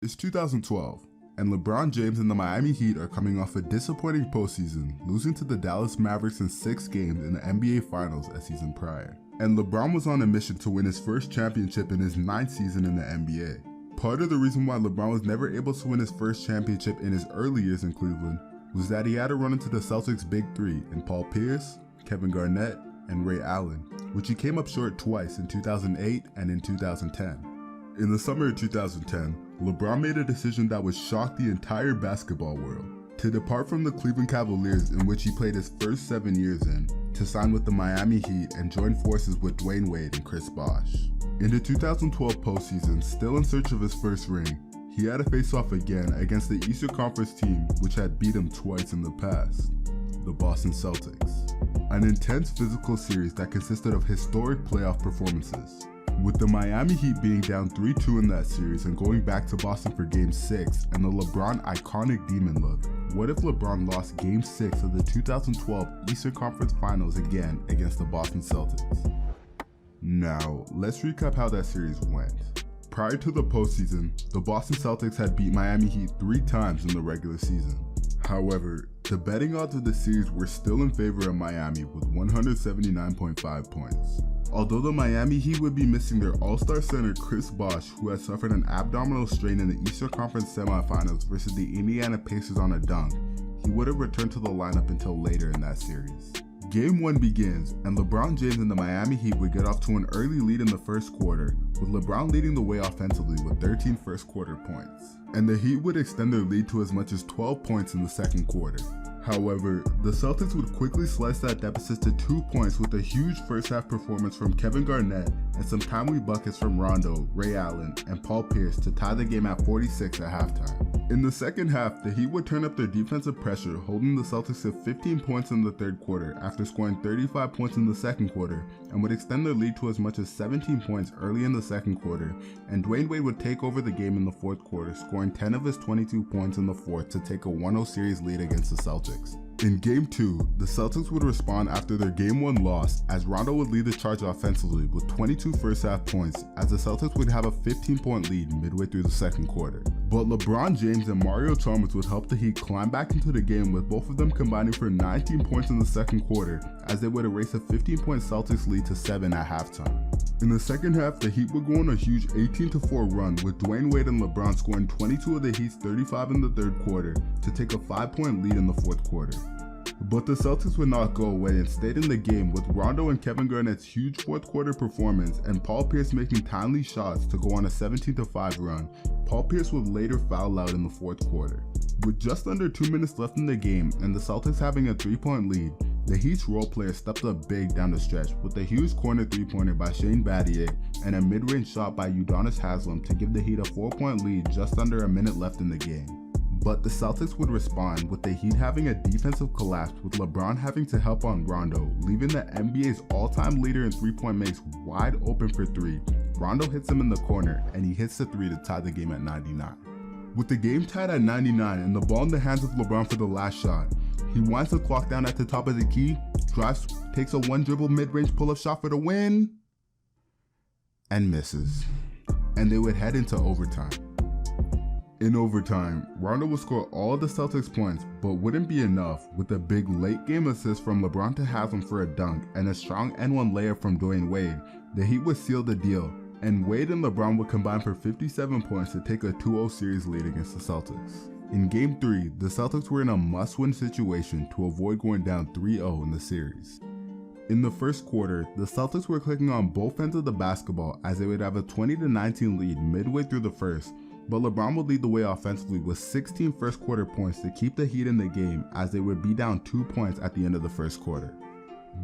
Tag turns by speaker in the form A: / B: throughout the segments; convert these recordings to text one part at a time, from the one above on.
A: It's 2012, and LeBron James and the Miami Heat are coming off a disappointing postseason, losing to the Dallas Mavericks in 6 games in the NBA Finals a season prior. And LeBron was on a mission to win his first championship in his 9th season in the NBA. Part of the reason why LeBron was never able to win his first championship in his early years in Cleveland was that he had to run into the Celtics' big three in Paul Pierce, Kevin Garnett, and Ray Allen, which he came up short twice in 2008 and in 2010. In the summer of 2010, LeBron made a decision that would shock the entire basketball world, to depart from the Cleveland Cavaliers, in which he played his first 7 years in, to sign with the Miami Heat and join forces with Dwayne Wade and Chris Bosh. In the 2012 postseason, still in search of his first ring, he had to face off again against the Eastern Conference team which had beat him twice in the past, the Boston Celtics. An intense physical series that consisted of historic playoff performances, with the Miami Heat being down 3-2 in that series and going back to Boston for Game 6 and the LeBron iconic demon look. What if LeBron lost Game 6 of the 2012 Eastern Conference Finals again against the Boston Celtics? Now, let's recap how that series went. Prior to the postseason, the Boston Celtics had beat Miami Heat 3 times in the regular season. However, the betting odds of the series were still in favor of Miami with 179.5 points. Although the Miami Heat would be missing their all-star center Chris Bosh, who had suffered an abdominal strain in the Eastern Conference semifinals versus the Indiana Pacers on a dunk, he would have returned to the lineup until later in that series. Game 1 begins, and LeBron James and the Miami Heat would get off to an early lead in the first quarter, with LeBron leading the way offensively with 13 first quarter points, and the Heat would extend their lead to as much as 12 points in the second quarter. However, the Celtics would quickly slice that deficit to 2 points with a huge first half performance from Kevin Garnett and some timely buckets from Rondo, Ray Allen, and Paul Pierce to tie the game at 46 at halftime. In the second half, the Heat would turn up their defensive pressure, holding the Celtics to 15 points in the third quarter after scoring 35 points in the second quarter, and would extend their lead to as much as 17 points early in the second quarter, and Dwayne Wade would take over the game in the fourth quarter, scoring 10 of his 22 points in the fourth to take a 1-0 series lead against the Celtics. In Game 2, the Celtics would respond after their Game 1 loss, as Rondo would lead the charge offensively with 22 first half points, as the Celtics would have a 15-point lead midway through the second quarter. But LeBron James and Mario Chalmers would help the Heat climb back into the game, with both of them combining for 19 points in the second quarter, as they would erase a 15-point Celtics lead to 7 at halftime. In the second half, the Heat would go on a huge 18-4 run, with Dwayne Wade and LeBron scoring 22 of the Heat's 35 in the third quarter to take a 5-point lead in the fourth quarter. But the Celtics would not go away and stayed in the game, with Rondo and Kevin Garnett's huge fourth quarter performance and Paul Pierce making timely shots to go on a 17-5 run. Paul Pierce would later foul out in the fourth quarter. With just under 2 minutes left in the game and the Celtics having a 3-point lead, the Heat's role players stepped up big down the stretch with a huge corner 3-pointer by Shane Battier and a mid-range shot by Udonis Haslem to give the Heat a 4-point lead just under a minute left in the game. But the Celtics would respond, with the Heat having a defensive collapse, with LeBron having to help on Rondo, leaving the NBA's all-time leader in 3-point makes wide open for 3. Rondo hits him in the corner, and he hits the 3 to tie the game at 99. With the game tied at 99 and the ball in the hands of LeBron for the last shot, he winds the clock down at the top of the key, drives, takes a 1-dribble mid-range pull-up shot for the win, and misses. And they would head into overtime. In overtime, Rondo would score all the Celtics points, but wouldn't be enough, with a big late-game assist from LeBron to Haslem for a dunk and a strong N1 layup from Dwayne Wade. The Heat would seal the deal, and Wade and LeBron would combine for 57 points to take a 2-0 series lead against the Celtics. In Game 3, the Celtics were in a must-win situation to avoid going down 3-0 in the series. In the first quarter, the Celtics were clicking on both ends of the basketball, as they would have a 20-19 lead midway through the first, but LeBron would lead the way offensively with 16 first quarter points to keep the Heat in the game, as they would be down 2 points at the end of the first quarter.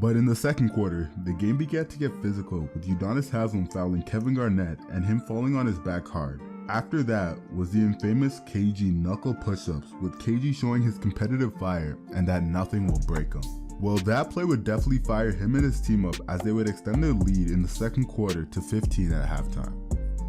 A: But in the second quarter, the game began to get physical, with Udonis Haslem fouling Kevin Garnett and him falling on his back hard. After that was the infamous KG knuckle push-ups, with KG showing his competitive fire and that nothing will break him. Well, that play would definitely fire him and his team up, as they would extend their lead in the second quarter to 15 at halftime.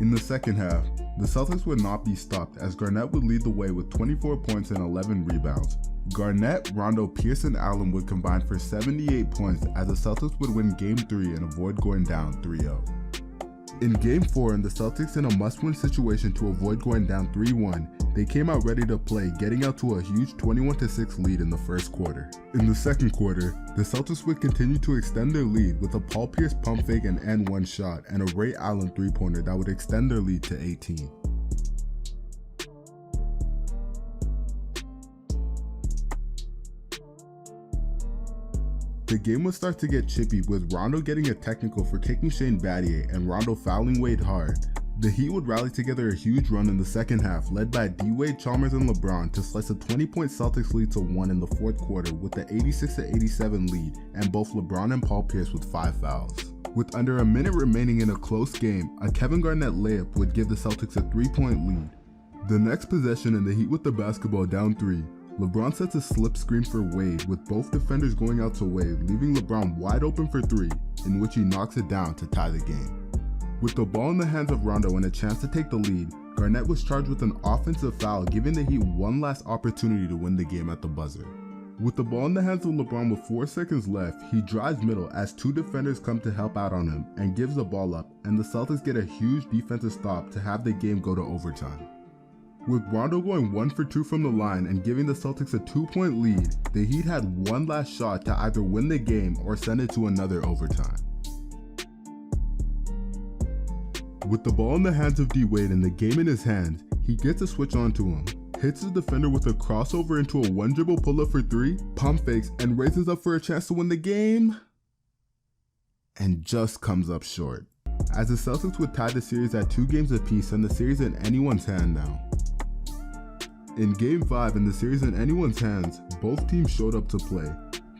A: In the second half, the Celtics would not be stopped, as Garnett would lead the way with 24 points and 11 rebounds. Garnett, Rondo, Pierce, and Allen would combine for 78 points, as the Celtics would win Game 3 and avoid going down 3-0. In Game 4, and the Celtics in a must-win situation to avoid going down 3-1, they came out ready to play, getting out to a huge 21-6 lead in the first quarter. In the second quarter, the Celtics would continue to extend their lead with a Paul Pierce pump fake and N1 shot and a Ray Allen three-pointer that would extend their lead to 18. The game would start to get chippy with Rondo getting a technical for kicking Shane Battier and Rondo fouling Wade hard. The Heat would rally together a huge run in the second half, led by D-Wade, Chalmers, and LeBron to slice a 20-point Celtics lead to 1 in the fourth quarter with the 86-87 lead and both LeBron and Paul Pierce with 5 fouls. With under a minute remaining in a close game, a Kevin Garnett layup would give the Celtics a 3-point lead. The next possession, and the Heat with the basketball down 3, LeBron sets a slip screen for Wade with both defenders going out to Wade, leaving LeBron wide open for 3, in which he knocks it down to tie the game. With the ball in the hands of Rondo and a chance to take the lead, Garnett was charged with an offensive foul, giving the Heat one last opportunity to win the game at the buzzer. With the ball in the hands of LeBron with 4 seconds left, he drives middle as 2 defenders come to help out on him and gives the ball up, and the Celtics get a huge defensive stop to have the game go to overtime. With Rondo going 1 for 2 from the line and giving the Celtics a 2-point lead, the Heat had one last shot to either win the game or send it to another overtime. With the ball in the hands of D-Wade and the game in his hands, he gets a switch onto him, hits his defender with a crossover into a 1-dribble pull-up for 3, pump fakes, and raises up for a chance to win the game, and just comes up short. As the Celtics would tie the series at 2 games apiece and the series in anyone's hand now. In Game 5 and the series in anyone's hands, both teams showed up to play.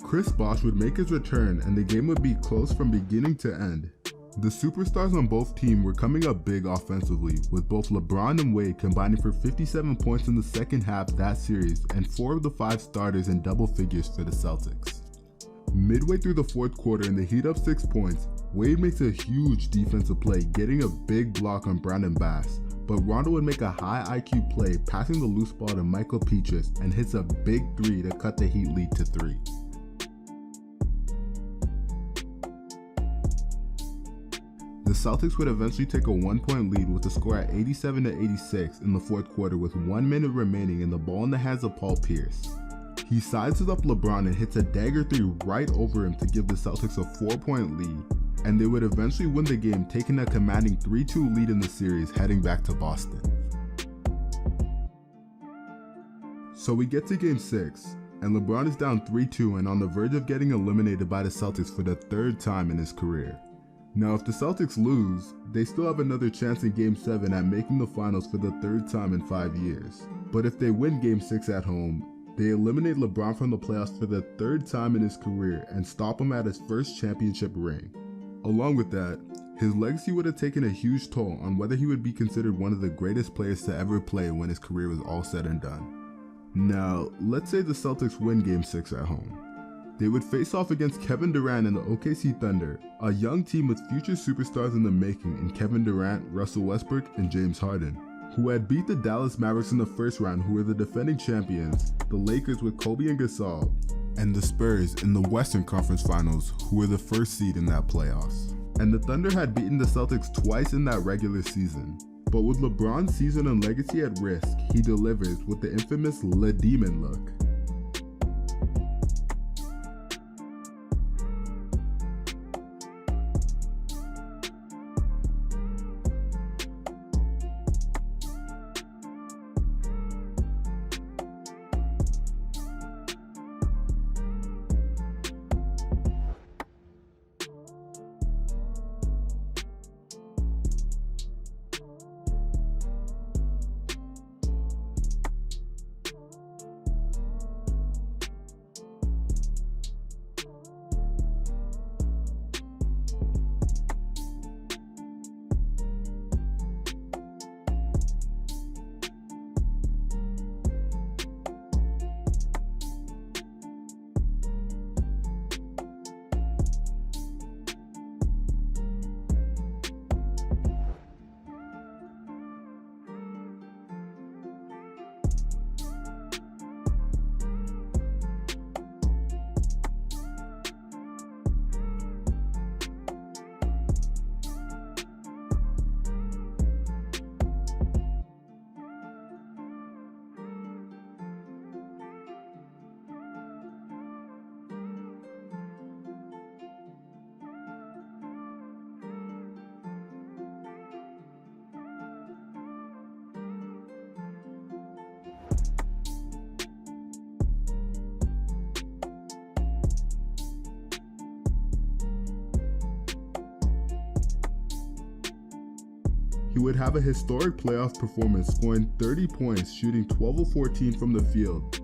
A: Chris Bosh would make his return and the game would be close from beginning to end. The superstars on both teams were coming up big offensively, with both LeBron and Wade combining for 57 points in the second half that series and 4 of the 5 starters in double figures for the Celtics. Midway through the fourth quarter and the Heat up 6 points, Wade makes a huge defensive play, getting a big block on Brandon Bass, but Rondo would make a high IQ play, passing the loose ball to Michael Petrus and hits a big 3 to cut the Heat lead to 3. The Celtics would eventually take a 1-point lead with the score at 87-86 in the fourth quarter with 1 minute remaining and the ball in the hands of Paul Pierce. He sizes up LeBron and hits a dagger 3 right over him to give the Celtics a 4-point lead, and they would eventually win the game, taking a commanding 3-2 lead in the series, heading back to Boston. So we get to Game 6, and LeBron is down 3-2 and on the verge of getting eliminated by the Celtics for the 3rd time in his career. Now if the Celtics lose, they still have another chance in Game 7 at making the finals for the 3rd time in 5 years. But if they win Game 6 at home, they eliminate LeBron from the playoffs for the 3rd time in his career and stop him at his first championship ring. Along with that, his legacy would have taken a huge toll on whether he would be considered one of the greatest players to ever play when his career was all said and done. Now, let's say the Celtics win Game 6 at home. They would face off against Kevin Durant and the OKC Thunder, a young team with future superstars in the making in Kevin Durant, Russell Westbrook, and James Harden, who had beat the Dallas Mavericks in the first round, who were the defending champions, the Lakers with Kobe and Gasol, and the Spurs in the Western Conference Finals, who were the first seed in that playoffs. And the Thunder had beaten the Celtics twice in that regular season. But with LeBron's season and legacy at risk, he delivers with the infamous Le Demon look. he would have a historic playoff performance, scoring 30 points, shooting 12 of 14 from the field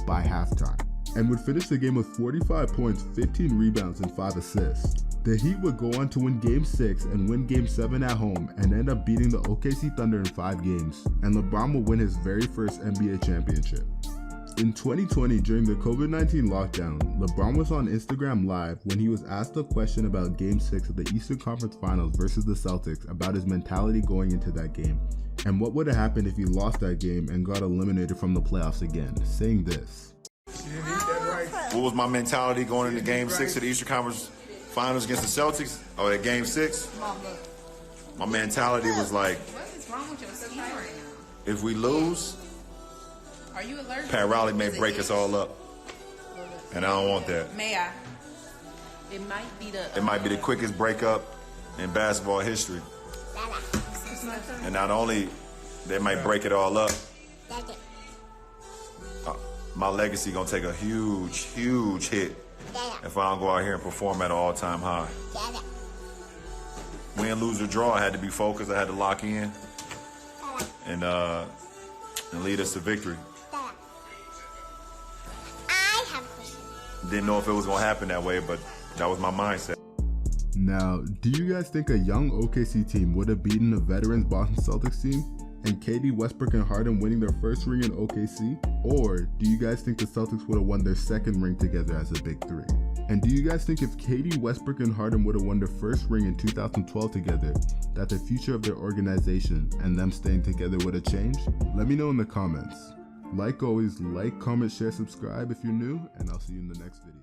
A: by halftime, and would finish the game with 45 points, 15 rebounds, and 5 assists. The Heat would go on to win Game 6 and win Game 7 at home and end up beating the OKC Thunder in 5 games, and LeBron would win his very first NBA championship. In 2020, during the COVID-19 lockdown, LeBron was on Instagram Live when he was asked a question about Game 6 of the Eastern Conference Finals versus the Celtics about his mentality going into that game, and what would have happened if he lost that game and got eliminated from the playoffs again, saying this.
B: What was my mentality going into Game 6 of the Eastern Conference Finals against the Celtics? Oh, at Game 6? My mentality was like,
C: what is wrong with your skin right now?
B: if we lose,
C: Are you allergic?
B: Pat Riley may break us all up. And I don't want that.
C: May I?
B: It might be the quickest breakup in basketball history. And not only they might break it all up, my legacy gonna take a huge, huge hit if I don't go out here and perform at an all-time high. Win, lose, or draw, I had to be focused. I had to lock in and lead us to victory. Didn't know if it was gonna happen that way, but that was my mindset.
A: Now, do you guys think a young OKC team would have beaten a veterans Boston Celtics team? And KD, Westbrook, and Harden winning their first ring in OKC? Or do you guys think the Celtics would have won their second ring together as a big three? And do you guys think if KD, Westbrook, and Harden would have won their first ring in 2012 together, that the future of their organization and them staying together would have changed? Let me know in the comments. Like always, like, comment, share, subscribe if you're new, and I'll see you in the next video.